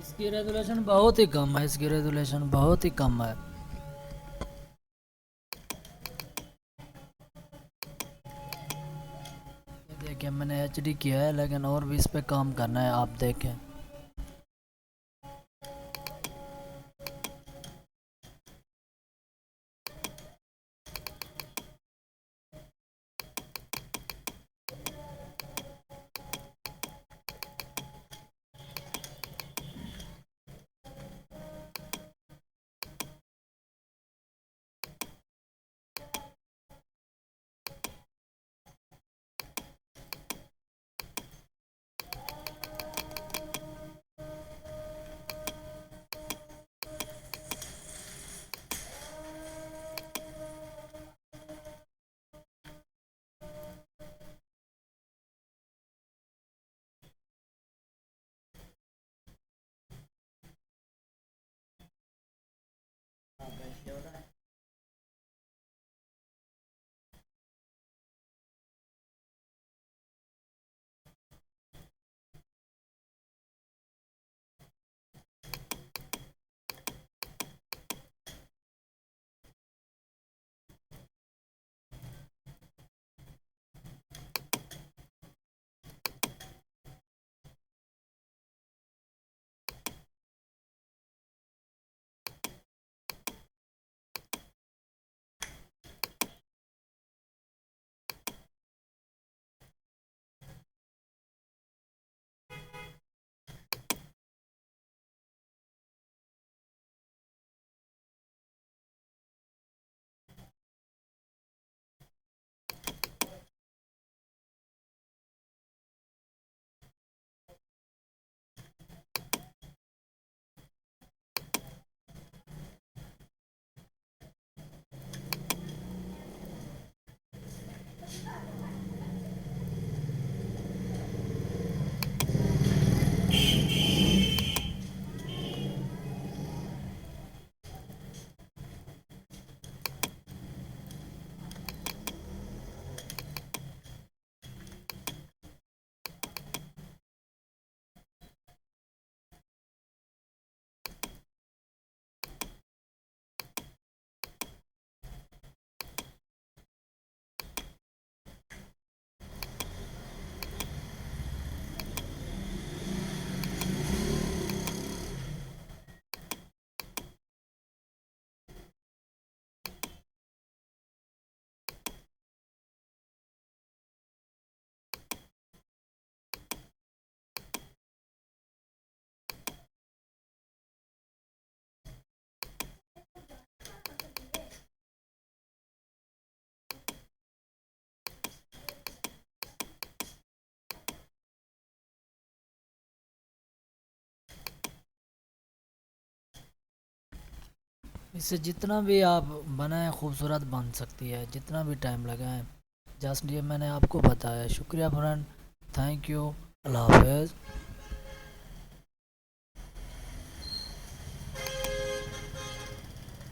इसकी रेजोल्यूशन बहुत ही कम है, इसकी रेजोल्यूशन बहुत ही कम है। ये देखिए मैंने एचडी किया है, लेकिन और भी इस पे काम करना है, आप देखें। इससे जितना भी आप बनाए खूबसूरत बन सकती है, जितना भी टाइम लगाएं। जस्ट ये मैंने आपको बताया। शुक्रिया फ्रेंड, थैंक यू, अल्लाह हाफ़िज़।